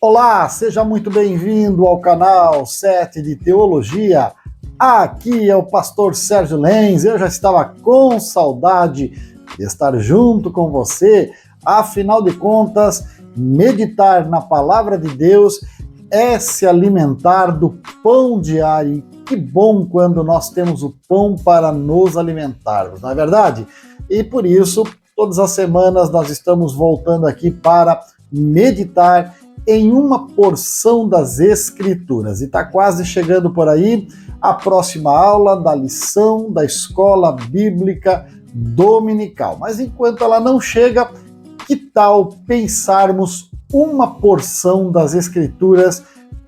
Olá, seja muito bem-vindo ao canal 7 de Teologia. Aqui é o pastor Sérgio Lenz. Eu já estava com saudade de estar junto com você. Afinal de contas, meditar na palavra de Deus é se alimentar do pão diário. Que bom quando nós temos o pão para nos alimentarmos, não é verdade? E por isso, todas as semanas nós estamos voltando aqui para meditar em uma porção das Escrituras. E está quase chegando por aí a próxima aula da lição da Escola Bíblica Dominical. Mas enquanto ela não chega, que tal pensarmos uma porção das Escrituras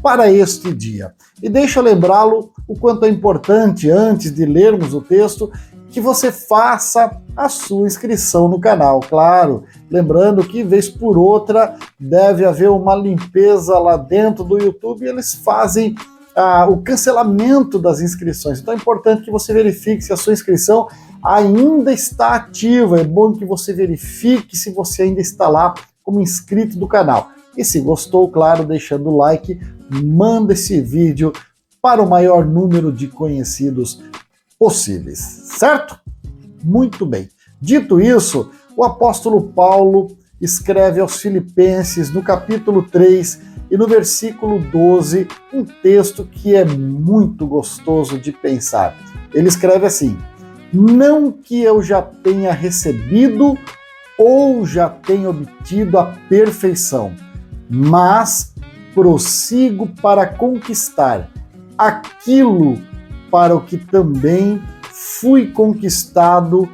para este dia? E deixa eu lembrá-lo o quanto é importante, antes de lermos o texto, que você faça a sua inscrição no canal, claro. Lembrando que, vez por outra, deve haver uma limpeza lá dentro do YouTube e eles fazem o cancelamento das inscrições. Então é importante que você verifique se a sua inscrição ainda está ativa. É bom que você verifique se você ainda está lá como inscrito do canal. E se gostou, claro, deixando o like, manda esse vídeo para o maior número de conhecidos possíveis, certo? Muito bem. Dito isso, o apóstolo Paulo escreve aos Filipenses, no capítulo 3 e no versículo 12, um texto que é muito gostoso de pensar. Ele escreve assim: não que eu já tenha recebido ou já tenha obtido a perfeição, mas prossigo para conquistar aquilo para o que também fui conquistado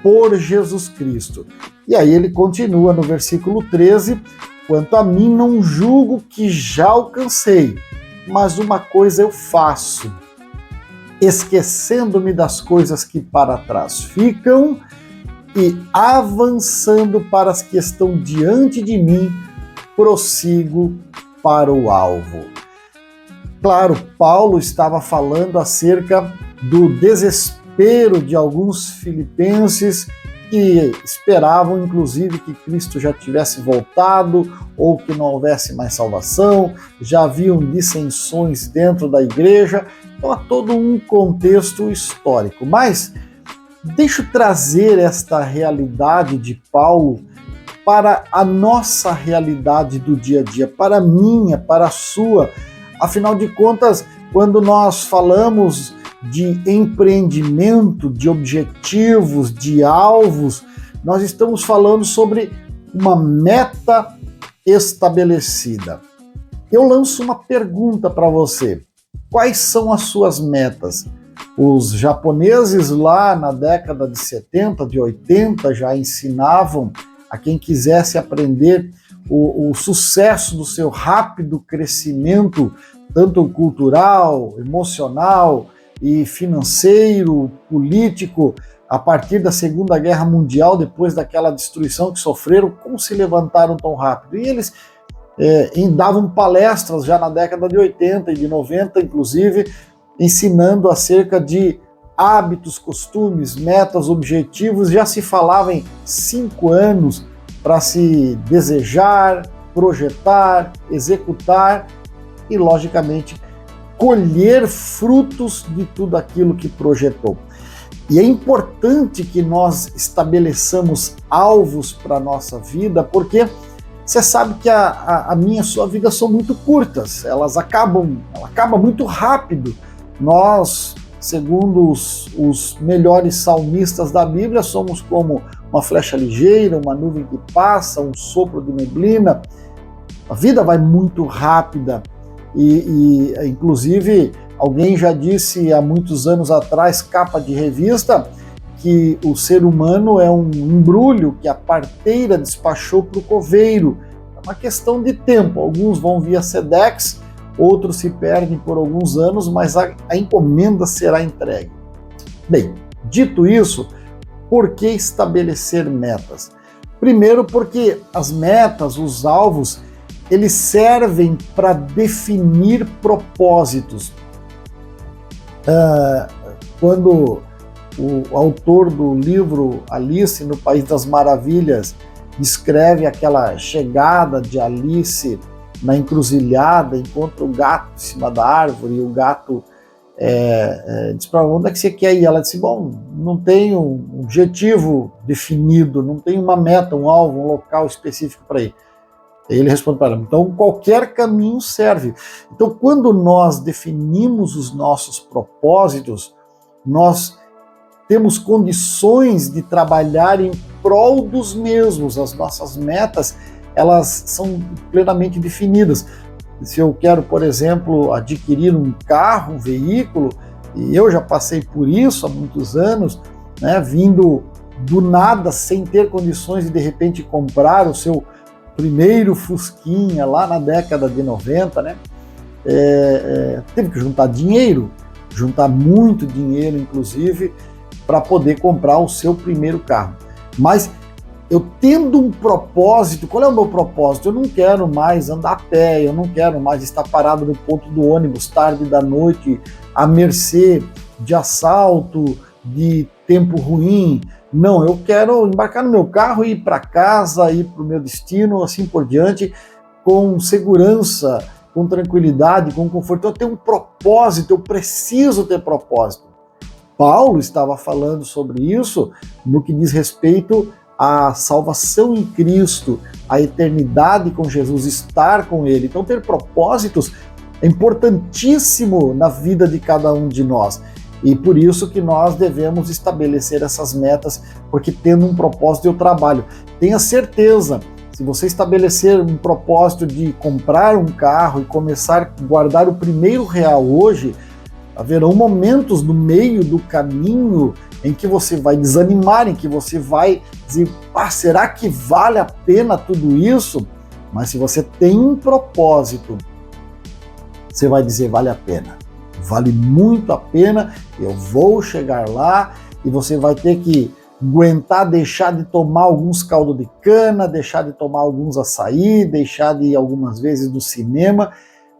por Jesus Cristo. E aí ele continua no versículo 13, quanto a mim não julgo que já alcancei, mas uma coisa eu faço, esquecendo-me das coisas que para trás ficam e avançando para as que estão diante de mim, prossigo para o alvo. Claro, Paulo estava falando acerca do desespero de alguns filipenses que esperavam, inclusive, que Cristo já tivesse voltado ou que não houvesse mais salvação, já haviam dissensões dentro da igreja, então há todo um contexto histórico. Mas deixa eu trazer esta realidade de Paulo para a nossa realidade do dia a dia, para a minha, para a sua. Afinal de contas, quando nós falamos de empreendimento, de objetivos, de alvos, nós estamos falando sobre uma meta estabelecida. Eu lanço uma pergunta para você: quais são as suas metas? Os japoneses lá na década de 70, de 80, já ensinavam a quem quisesse aprender o sucesso do seu rápido crescimento, tanto cultural, emocional e financeiro, político, a partir da Segunda Guerra Mundial, depois daquela destruição que sofreram, como se levantaram tão rápido? E eles davam palestras já na década de 80 e de 90, inclusive, ensinando acerca de hábitos, costumes, metas, objetivos. Já se falava em 5 anos para se desejar, projetar, executar e, logicamente, colher frutos de tudo aquilo que projetou. E é importante que nós estabeleçamos alvos para a nossa vida, porque você sabe que a minha e a sua vida são muito curtas, ela acaba muito rápido. Nós, segundo os melhores salmistas da Bíblia, somos como uma flecha ligeira, uma nuvem que passa, um sopro de neblina. A vida vai muito rápida e inclusive, alguém já disse há muitos anos atrás, capa de revista, que o ser humano é um embrulho que a parteira despachou para o coveiro. É uma questão de tempo. Alguns vão via Sedex, outros se perdem por alguns anos, mas a encomenda será entregue. Bem, dito isso, por que estabelecer metas? Primeiro, porque as metas, os alvos, eles servem para definir propósitos. Quando o autor do livro Alice no País das Maravilhas descreve aquela chegada de Alice na encruzilhada, encontra o gato em cima da árvore, e o gato diz para ela: onde é que você quer ir? Ela disse: bom, não tenho um objetivo definido, não tenho uma meta, um alvo, um local específico para ir. Ele responde para ela: então qualquer caminho serve. Então, quando nós definimos os nossos propósitos, nós temos condições de trabalhar em prol dos mesmos. As nossas metas, elas são plenamente definidas. Se eu quero, por exemplo, adquirir um carro, um veículo, e eu já passei por isso há muitos anos, né, vindo do nada, sem ter condições de repente comprar o seu primeiro Fusquinha lá na década de 90, né? Teve que juntar muito dinheiro, inclusive, para poder comprar o seu primeiro carro. Mas eu tendo um propósito, qual é o meu propósito? Eu não quero mais andar a pé, eu não quero mais estar parado no ponto do ônibus tarde da noite, à mercê de assalto, de tempo ruim. Não, eu quero embarcar no meu carro e ir para casa, ir para o meu destino, assim por diante, com segurança, com tranquilidade, com conforto. Eu tenho um propósito, eu preciso ter propósito. Paulo estava falando sobre isso no que diz respeito à salvação em Cristo, à eternidade com Jesus, estar com Ele. Então, ter propósitos é importantíssimo na vida de cada um de nós. E por isso que nós devemos estabelecer essas metas, porque tendo um propósito eu trabalho. Tenha certeza, se você estabelecer um propósito de comprar um carro e começar a guardar o primeiro real hoje, haverão momentos no meio do caminho em que você vai desanimar, em que você vai dizer: será que vale a pena tudo isso? Mas se você tem um propósito, você vai dizer: vale a pena, vale muito a pena, eu vou chegar lá. E você vai ter que aguentar deixar de tomar alguns caldos de cana, deixar de tomar alguns açaí, deixar de ir algumas vezes no cinema.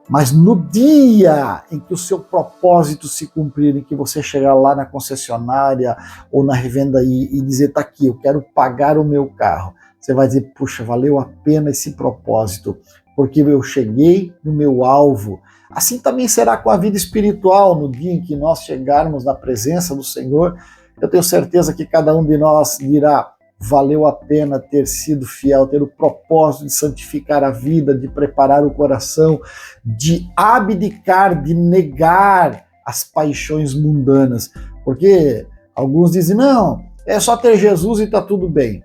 Mas no dia em que o seu propósito se cumprir, em que você chegar lá na concessionária ou na revenda e dizer: tá aqui, eu quero pagar o meu carro, você vai dizer: puxa, valeu a pena esse propósito, porque eu cheguei no meu alvo. Assim também será com a vida espiritual. No dia em que nós chegarmos na presença do Senhor, eu tenho certeza que cada um de nós dirá: valeu a pena ter sido fiel, ter o propósito de santificar a vida, de preparar o coração, de abdicar, de negar as paixões mundanas. Porque alguns dizem: não, é só ter Jesus e está tudo bem.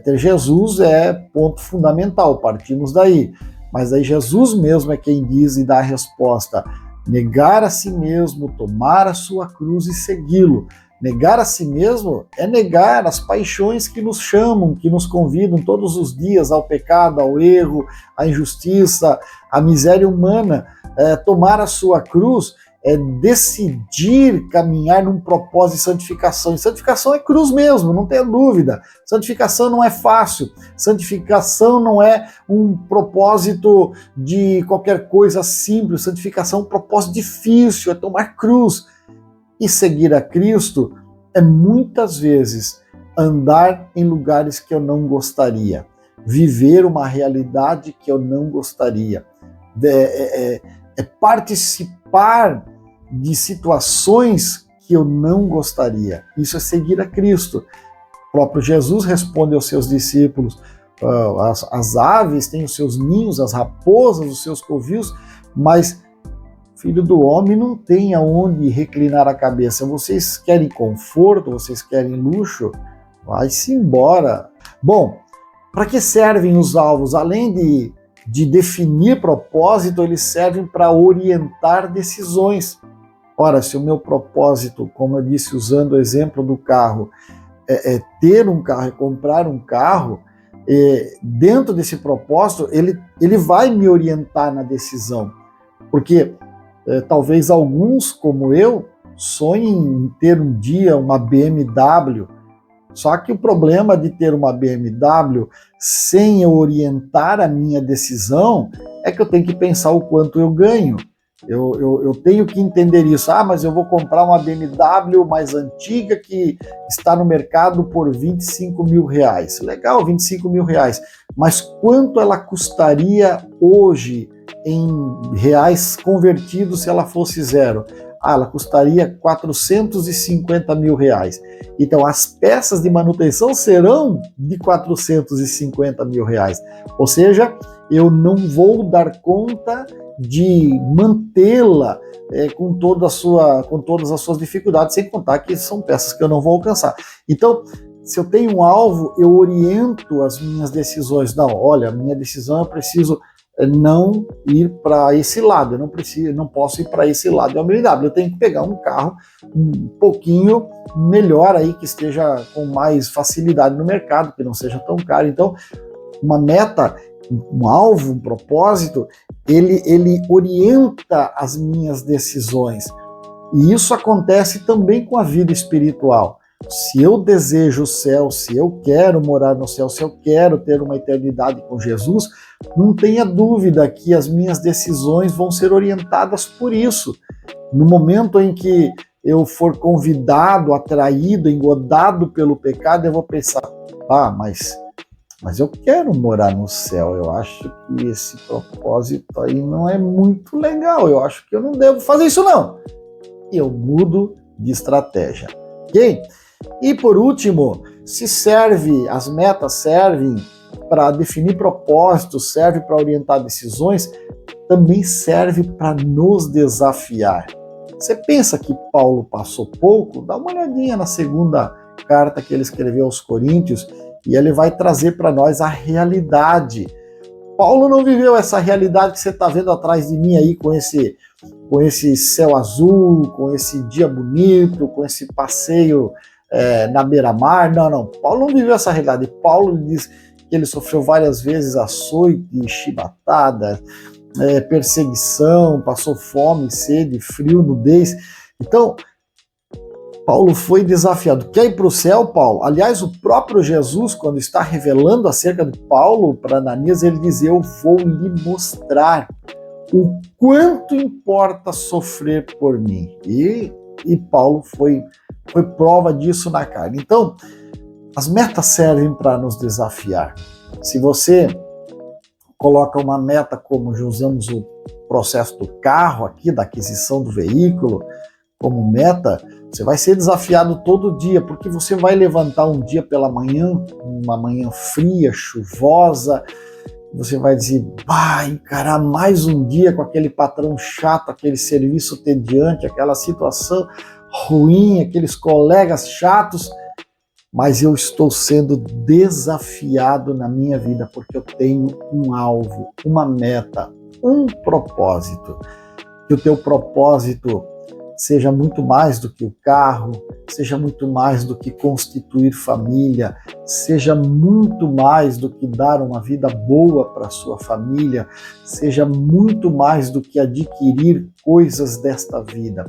Ter Jesus é ponto fundamental, partimos daí. Mas aí Jesus mesmo é quem diz e dá a resposta: negar a si mesmo, tomar a sua cruz e segui-lo. Negar a si mesmo é negar as paixões que nos chamam, que nos convidam todos os dias ao pecado, ao erro, à injustiça, à miséria humana. Tomar a sua cruz é decidir caminhar num propósito de santificação. E santificação é cruz mesmo, não tenha dúvida. Santificação não é fácil. Santificação não é um propósito de qualquer coisa simples. Santificação é um propósito difícil, é tomar cruz. E seguir a Cristo é muitas vezes andar em lugares que eu não gostaria, viver uma realidade que eu não gostaria, participar de situações que eu não gostaria. Isso é seguir a Cristo. O próprio Jesus responde aos seus discípulos: as aves têm os seus ninhos, as raposas os seus covios, mas Filho do homem não tem aonde reclinar a cabeça. Vocês querem conforto? Vocês querem luxo? Vai-se embora. Bom, para que servem os alvos? Além de definir propósito, eles servem para orientar decisões. Ora, se o meu propósito, como eu disse, usando o exemplo do carro, é ter um carro e comprar um carro, dentro desse propósito, ele vai me orientar na decisão. Porque talvez alguns, como eu, sonhem em ter um dia uma BMW. Só que o problema de ter uma BMW sem eu orientar a minha decisão é que eu tenho que pensar o quanto eu ganho. Eu tenho que entender isso. Ah, mas eu vou comprar uma BMW mais antiga que está no mercado por 25 mil reais. Legal, 25 mil reais. Mas quanto ela custaria hoje em reais convertidos se ela fosse zero? Ah, ela custaria 450 mil reais. Então, as peças de manutenção serão de 450 mil reais. Ou seja, eu não vou dar conta de mantê-la com todas as suas dificuldades, sem contar que são peças que eu não vou alcançar. Então, se eu tenho um alvo, eu oriento as minhas decisões. Não, olha, a minha decisão eu preciso não ir para esse lado, eu não posso ir para esse lado da BMW, eu tenho que pegar um carro um pouquinho melhor aí, que esteja com mais facilidade no mercado, que não seja tão caro. Então, uma meta, um alvo, um propósito, ele orienta as minhas decisões. E isso acontece também com a vida espiritual. Se eu desejo o céu, se eu quero morar no céu, se eu quero ter uma eternidade com Jesus, não tenha dúvida que as minhas decisões vão ser orientadas por isso. No momento em que eu for convidado, atraído, engodado pelo pecado, eu vou pensar, mas eu quero morar no céu, eu acho que esse propósito aí não é muito legal, eu acho que eu não devo fazer isso não. E eu mudo de estratégia, ok? E por último, as metas servem para definir propósitos, serve para orientar decisões, também serve para nos desafiar. Você pensa que Paulo passou pouco? Dá uma olhadinha na segunda carta que ele escreveu aos Coríntios e ele vai trazer para nós a realidade. Paulo não viveu essa realidade que você está vendo atrás de mim aí com esse céu azul, com esse dia bonito, com esse passeio na beira-mar. Não. Paulo não viveu essa realidade. Paulo diz que ele sofreu várias vezes açoite, chibatada, perseguição, passou fome, sede, frio, nudez. Então, Paulo foi desafiado. Quer ir para o céu, Paulo? Aliás, o próprio Jesus, quando está revelando acerca de Paulo para Ananias, ele diz, eu vou lhe mostrar o quanto importa sofrer por mim. E Paulo foi prova disso na carne. Então, as metas servem para nos desafiar. Se você coloca uma meta, como já usamos o processo do carro aqui, da aquisição do veículo, como meta, você vai ser desafiado todo dia, porque você vai levantar um dia pela manhã, uma manhã fria, chuvosa, você vai dizer, encarar mais um dia com aquele patrão chato, aquele serviço tediante, aquela situação ruim, aqueles colegas chatos, mas eu estou sendo desafiado na minha vida porque eu tenho um alvo, uma meta, um propósito. Que o teu propósito seja muito mais do que o carro, seja muito mais do que constituir família, seja muito mais do que dar uma vida boa para a sua família, seja muito mais do que adquirir coisas desta vida.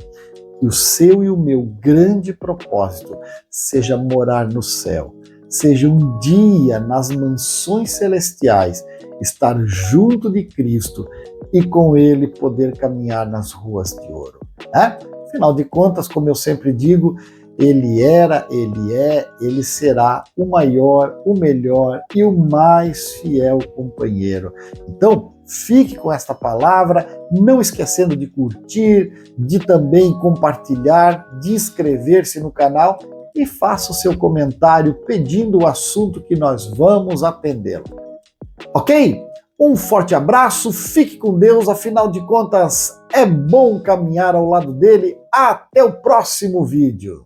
Que o seu e o meu grande propósito seja morar no céu, seja um dia nas mansões celestiais, estar junto de Cristo e com Ele poder caminhar nas ruas de ouro. Afinal de contas, como eu sempre digo, Ele era, Ele é, Ele será o maior, o melhor e o mais fiel companheiro. Então, fique com esta palavra, não esquecendo de curtir, de também compartilhar, de inscrever-se no canal e faça o seu comentário pedindo o assunto que nós vamos atendê-lo. Ok? Um forte abraço, fique com Deus, afinal de contas, é bom caminhar ao lado dele. Até o próximo vídeo.